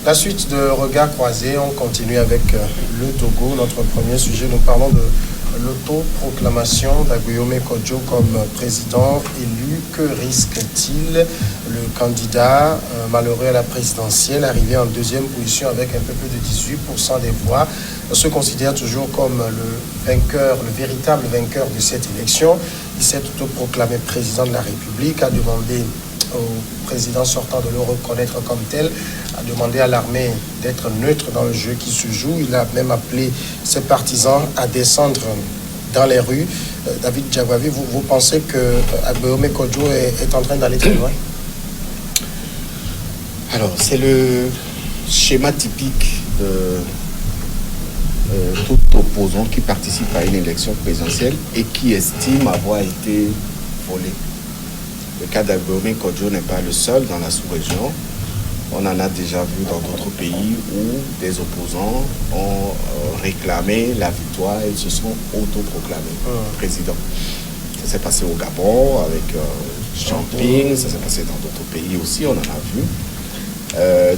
La suite de Regard croisé, on continue avec le Togo. Notre premier sujet, nous parlons de l'autoproclamation d'Agbéomé Kodjo comme président élu. Que risque-t-il? Le candidat malheureux à la présidentielle, arrivé en deuxième position avec un peu plus de 18% des voix, se considère toujours comme le vainqueur, le véritable vainqueur de cette élection. Il s'est autoproclamé président de la République, a demandé au président sortant de le reconnaître comme tel, a demandé à l'armée d'être neutre dans le jeu qui se joue. Il a même appelé ses partisans à descendre dans les rues. David Djagwavi, vous pensez que Agbéomé Kodjo est en train d'aller très loin? Alors, c'est le schéma typique de tout opposant qui participe à une élection présidentielle et qui estime avoir été volé. Le cas d'Agbéomé Kodjo n'est pas le seul dans la sous-région. On en a déjà vu dans d'autres pays où des opposants ont réclamé la victoire et se sont autoproclamés président. Ça s'est passé au Gabon avec Champing, ça s'est passé dans d'autres pays aussi, on en a vu.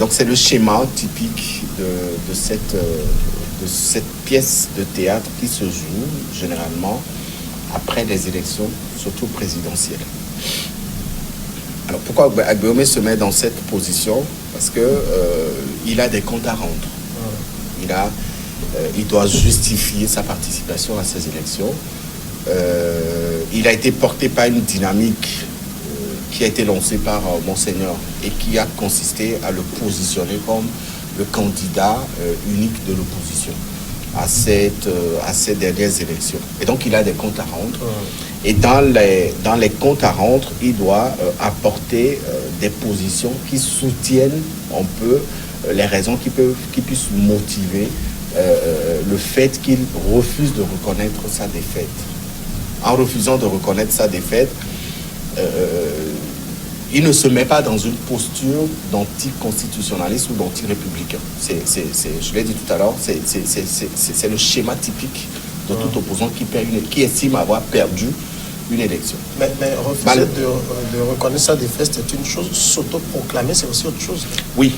Donc c'est le schéma typique de cette pièce de théâtre qui se joue généralement après les élections, surtout présidentielles. Alors pourquoi Agbéomé se met dans cette position? Parce que il a des comptes à rendre. Il doit justifier sa participation à ces élections. Il a été porté par une dynamique qui a été lancée par Monseigneur et qui a consisté à le positionner comme le candidat unique de l'opposition à ces dernières élections. Et donc il a des comptes à rendre. Et dans les comptes à rendre, il doit apporter des positions qui soutiennent un peu les raisons qui puissent motiver le fait qu'il refuse de reconnaître sa défaite. En refusant de reconnaître sa défaite, il ne se met pas dans une posture d'anticonstitutionnaliste ou d'anti-républicain. Je l'ai dit tout à l'heure, c'est le schéma typique de tout opposant qui estime avoir perdu une élection. Mais refuser de reconnaître sa défaite, c'est une chose. S'autoproclamer, c'est aussi autre chose. Oui.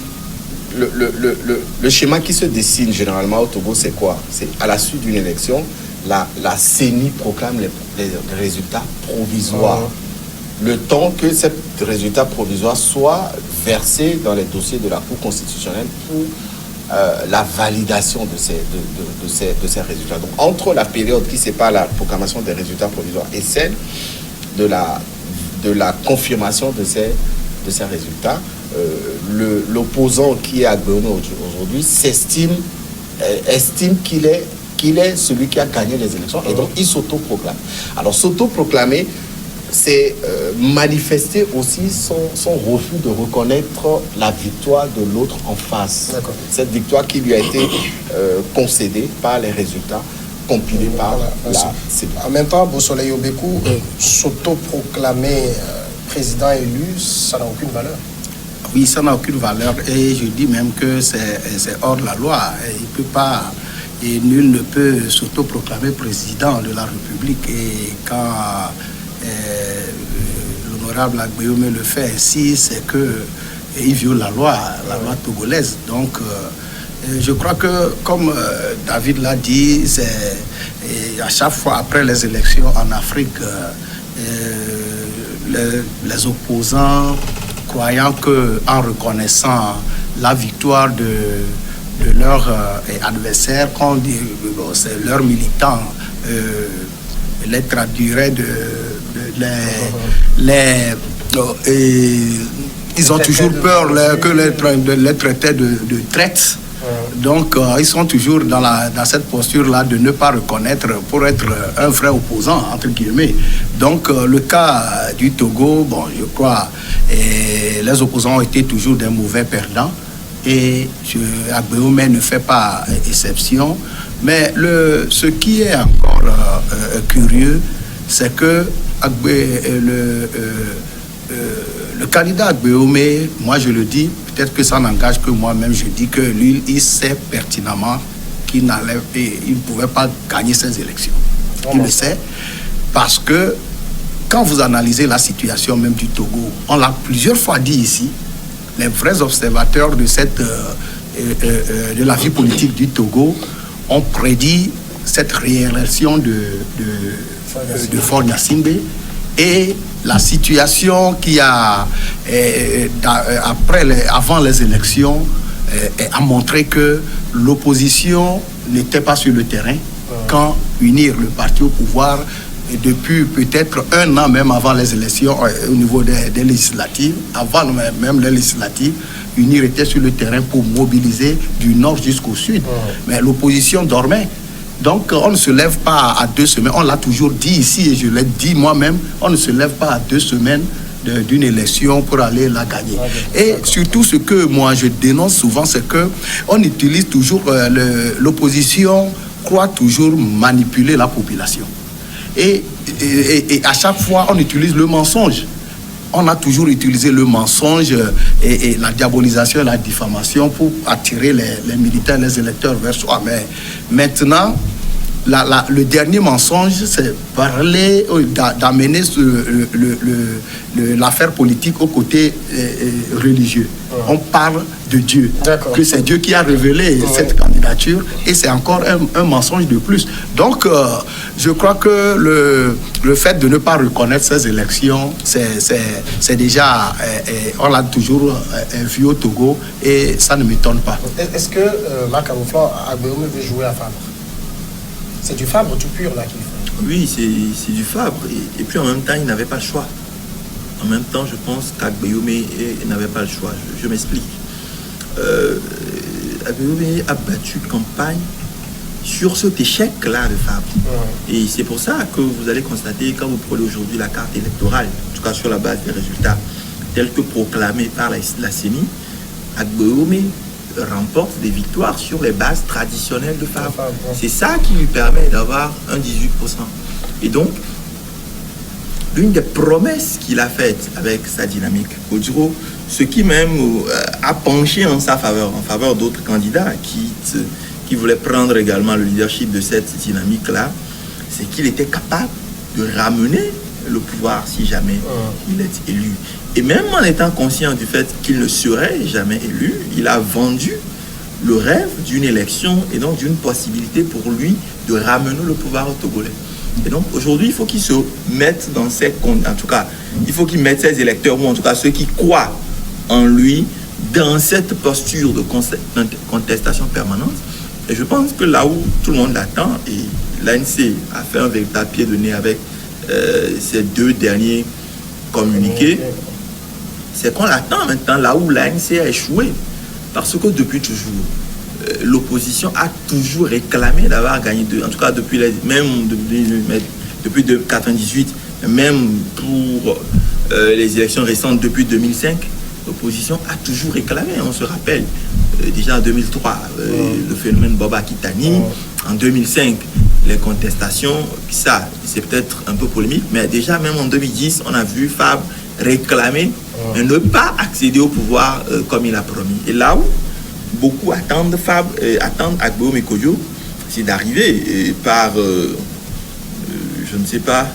Le schéma qui se dessine généralement au Togo, c'est quoi? C'est à la suite d'une élection, la CENI proclame les résultats provisoires. Le temps que ces résultats provisoires soient versés dans les dossiers de la Cour constitutionnelle pour la validation de ces résultats. Donc, entre la période qui sépare la proclamation des résultats provisoires et celle de la confirmation de ces résultats, l'opposant qui est Agbéomé aujourd'hui estime qu'il est celui qui a gagné les élections et donc il s'autoproclame. Alors, s'autoproclamer, c'est manifester aussi son refus de reconnaître la victoire de l'autre en face. D'accord. Cette victoire qui lui a été concédée par les résultats compilés par la CENI. En même temps, Bosoleil Obekou, s'autoproclamer président élu, ça n'a aucune valeur. Oui, ça n'a aucune valeur et je dis même que c'est hors de la loi. Il peut pas, et nul ne peut s'autoproclamer président de la République. Et quand l'honorable Agbéomé le fait ainsi, c'est qu'il viole la loi togolaise. Donc, je crois que, comme David l'a dit, à chaque fois après les élections en Afrique, les opposants, croyant qu'en reconnaissant la victoire de leur adversaire, qu'on dit, c'est leur militant, les traduirait ils ont toujours peur que les traiter de traite. Donc ils sont toujours dans cette posture-là de ne pas reconnaître pour être un vrai opposant, entre guillemets. Donc le cas du Togo, je crois, les opposants ont été toujours des mauvais perdants et Agbéomé ne fait pas exception. Mais ce qui est encore curieux, c'est que le candidat Agbéomé, moi je le dis, peut-être que ça n'engage que moi-même, je dis que lui, il sait pertinemment qu'il ne pouvait pas gagner ces élections. Il le sait parce que quand vous analysez la situation même du Togo, on l'a plusieurs fois dit ici, les vrais observateurs de de la vie politique du Togo ont prédit cette réélection de Faure Gnassingbé, et la situation qui a avant les élections a montré que l'opposition n'était pas sur le terrain quand unir le parti au pouvoir. Et depuis peut-être un an même avant les élections au niveau des législatives, avant même les législatives, UNIR était sur le terrain pour mobiliser du nord jusqu'au sud. Mais l'opposition dormait. Donc on ne se lève pas à 2 semaines, on l'a toujours dit ici et je l'ai dit moi-même, on ne se lève pas à 2 semaines d'une élection pour aller la gagner. Et surtout ce que moi je dénonce souvent, c'est qu'on utilise toujours, l'opposition croit toujours manipuler la population. Et à chaque fois, on utilise le mensonge. On a toujours utilisé le mensonge et la diabolisation et la diffamation pour attirer les militants, les électeurs vers soi. Mais maintenant, le dernier mensonge, c'est parler, d'amener l'affaire politique au côté religieux. On parle de Dieu, que c'est Dieu qui a révélé cette candidature, et c'est encore un mensonge de plus. Donc, je crois que le fait de ne pas reconnaître ces élections, c'est déjà, on l'a toujours vu au Togo, et ça ne m'étonne pas. Est-ce que Marc Camouflant, Agbéoumé veut jouer à Fabre? C'est du Fabre tout pur là qu'il fait. Oui, c'est du Fabre. Et puis en même temps, il n'avait pas le choix. En même temps, je pense qu'Agbéoumé n'avait pas le choix. Je m'explique. Agbéoumé a battu campagne sur cet échec-là de Fabre. Et c'est pour ça que vous allez constater, quand vous prenez aujourd'hui la carte électorale, en tout cas sur la base des résultats tels que proclamés par la CENI, Agbéoumé remporte des victoires sur les bases traditionnelles de Fabre. C'est ça qui lui permet d'avoir un 18%. Et donc, l'une des promesses qu'il a faites avec sa dynamique Kodjo, ce qui même a penché en sa faveur, en faveur d'autres candidats qui voulaient prendre également le leadership de cette dynamique-là, c'est qu'il était capable de ramener le pouvoir si jamais il est élu. Et même en étant conscient du fait qu'il ne serait jamais élu, il a vendu le rêve d'une élection et donc d'une possibilité pour lui de ramener le pouvoir au Togolais. Et donc aujourd'hui, il faut qu'il se mette dans ces... En tout cas, il faut qu'il mette ses électeurs, ou en tout cas ceux qui croient en lui, dans cette posture de contestation permanente. Et je pense que là où tout le monde l'attend, et l'ANC a fait un véritable pied de nez avec ces 2 derniers communiqués, c'est qu'on l'attend maintenant là où l'ANC a échoué. Parce que depuis toujours, l'opposition a toujours réclamé d'avoir gagné, en tout cas depuis 1998, même pour les élections récentes depuis 2005, l'opposition a toujours réclamé. On se rappelle, déjà en 2003, le phénomène Boba Kitani, en 2005, les contestations, ça c'est peut-être un peu polémique, mais déjà même en 2010, on a vu Fabre réclamer ne pas accéder au pouvoir comme il a promis. Et là où beaucoup attendent Fabre, attendent Agbéoumé Kodjo, c'est d'arriver par, je ne sais pas,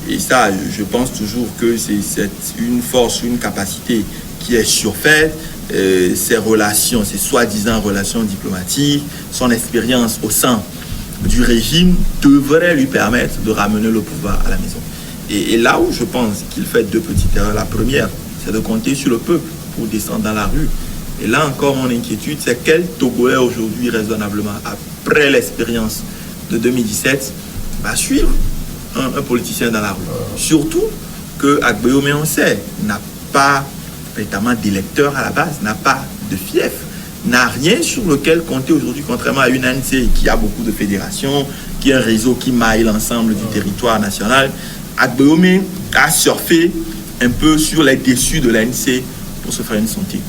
et ça je pense toujours que c'est une force, une capacité qui est surfaite, ses relations, ses soi-disant relations diplomatiques, son expérience au sein du régime devrait lui permettre de ramener le pouvoir à la maison. Et là où je pense qu'il fait 2 petites erreurs, la première, c'est de compter sur le peuple pour descendre dans la rue. Et là encore, mon inquiétude, c'est quel Togolais aujourd'hui, raisonnablement, après l'expérience de 2017, va suivre un politicien dans la rue. Surtout que Agbéoumé, on sait, n'a pas véritablement d'électeurs à la base, n'a pas de fief, n'a rien sur lequel compter aujourd'hui, contrairement à une ANC qui a beaucoup de fédérations, qui a un réseau qui maille l'ensemble du territoire national. Agbéoumé a surfé un peu sur les déçus de l'ANC pour se faire une santé.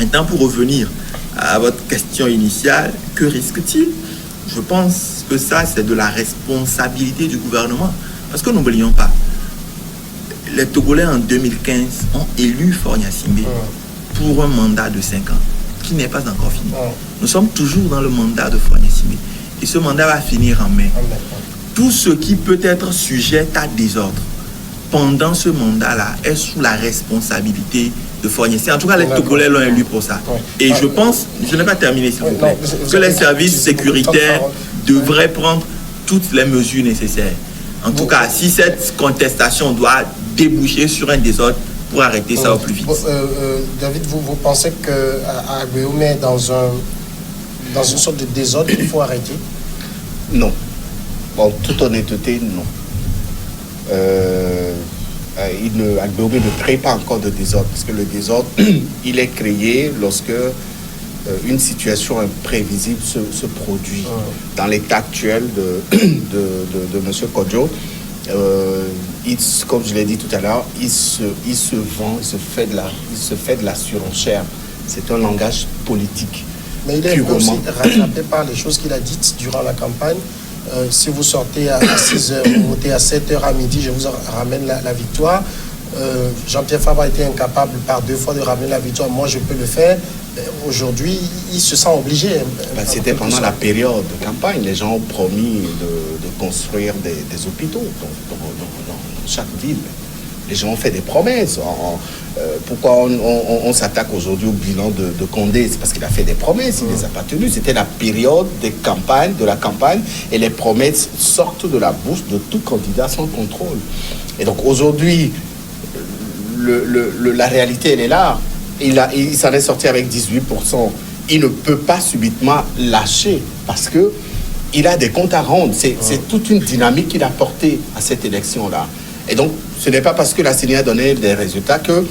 Maintenant, pour revenir à votre question initiale, que risque-t-il? Je pense que ça, c'est de la responsabilité du gouvernement. Parce que n'oublions pas, les Togolais en 2015 ont élu Faure Gnassingbé pour un mandat de 5 ans, qui n'est pas encore fini. Nous sommes toujours dans le mandat de Faure Gnassingbé. Et ce mandat va finir en mai. Tout ce qui peut être sujet à désordre pendant ce mandat-là est sous la responsabilité de fournisseurs. En tout cas, les Togolais l'ont élu pour ça. Ouais. Et je pense, je n'ai pas terminé s'il vous plaît, que les services sécuritaires devraient prendre toutes les mesures nécessaires. En tout cas, si cette contestation doit déboucher sur un désordre, pour arrêter ça au plus vite. David, vous pensez qu'à Agbéoumé est dans une sorte de désordre qu'il faut arrêter? Non. En toute honnêteté, non. Agbéoumé ne crée pas encore de désordre, parce que le désordre, il est créé lorsque une situation imprévisible se produit. Dans l'état actuel de M. Kodjo, comme je l'ai dit tout à l'heure, il se vend, il se fait de la surenchère. C'est un langage politique. Mais il est aussi rattrapé par les choses qu'il a dites durant la campagne. Si vous sortez à 6h, vous votez à 7h à midi, je vous ramène la victoire. Jean-Pierre Fabre a été incapable par 2 fois de ramener la victoire. Moi, je peux le faire. Aujourd'hui, il se sent obligé. C'était pendant la période de campagne. Les gens ont promis de construire des hôpitaux dans chaque ville. Les gens ont fait des promesses. Pourquoi on s'attaque aujourd'hui au bilan de Condé? C'est parce qu'il a fait des promesses, il ne les a pas tenues. C'était la période de la campagne, et les promesses sortent de la bouche de tout candidat sans contrôle. Et donc aujourd'hui, la réalité, elle est là. Il s'en est sorti avec 18%. Il ne peut pas subitement lâcher parce qu'il a des comptes à rendre. C'est toute une dynamique qu'il a portée à cette élection-là. Et donc, ce n'est pas parce que la CENI a donné des résultats que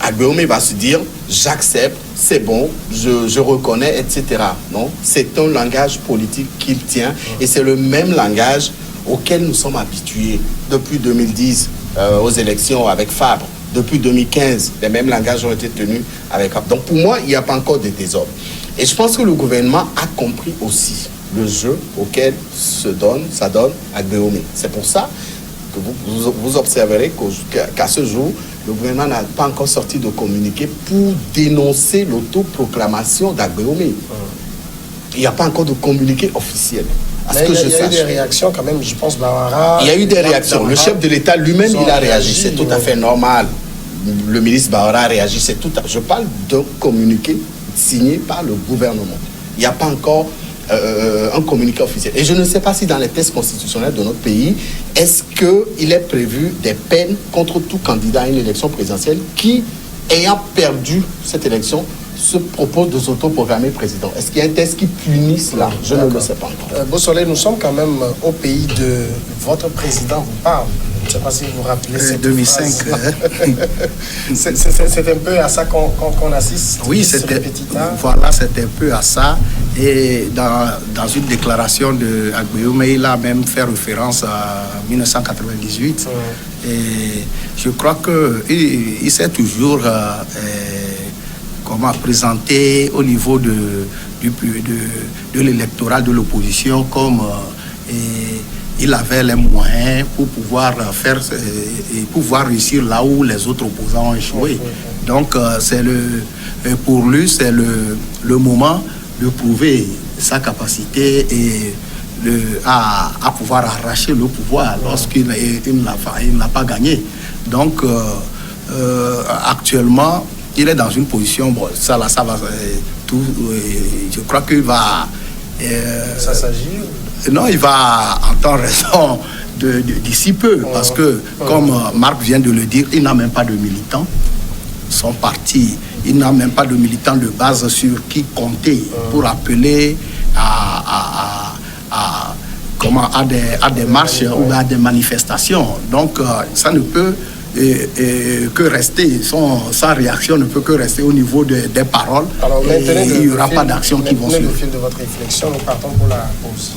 Agbéoumé va se dire « j'accepte, c'est bon, je reconnais, etc. » Non, c'est un langage politique qu'il tient, et c'est le même langage auquel nous sommes habitués depuis 2010 aux élections avec Fabre. Depuis 2015, les mêmes langages ont été tenus avec Fabre. Donc pour moi, il n'y a pas encore de désordre. Et je pense que le gouvernement a compris aussi le jeu auquel ça donne Agbéoumé. C'est pour ça que vous observerez qu'à ce jour, le gouvernement n'a pas encore sorti de communiqué pour dénoncer l'autoproclamation d'Agbéoumé. Il n'y a pas encore de communiqué officiel. Il y a eu des réactions quand même, je pense, Bawara. Il y a eu des réactions. Le chef de l'État lui-même, il a réagi. C'est tout à fait normal. Le ministre Bawara a réagi. Je parle d'un communiqué signé par le gouvernement. Il n'y a pas encore un communiqué officiel. Et je ne sais pas si dans les textes constitutionnels de notre pays, est-ce qu'il est prévu des peines contre tout candidat à une élection présidentielle qui, ayant perdu cette élection, se propose de s'autoproclamer président. Est-ce qu'il y a un texte qui punit cela? Je ne le sais pas encore. Beausoleil, nous sommes quand même au pays de votre président vous parle. Je ne sais pas si vous vous rappelez cette 2005. C'est un peu à ça qu'on assiste. Oui, c'était un peu à ça. Et dans une déclaration de Agbéoumé, il a même fait référence à 1998. Et je crois qu'il s'est toujours présenté au niveau de l'électorat de l'opposition comme il avait les moyens pour pouvoir réussir là où les autres opposants ont échoué. Donc pour lui, c'est le moment de prouver sa capacité et à pouvoir arracher le pouvoir lorsqu'il n'a pas gagné. Donc actuellement, il est dans une position, ça va tout. Je crois qu'il va. Ça s'agit. Non, il va en temps raison d'ici peu, parce que, comme Marc vient de le dire, il n'a même pas de militants. Son parti, il n'a même pas de militants de base sur qui compter pour appeler à des marches ou à des manifestations. Donc, ça ne peut que rester, sa réaction ne peut que rester au niveau des paroles. Alors, il n'y aura pas d'action qui vont suivre. Le fil de votre réflexion, nous partons pour la pause.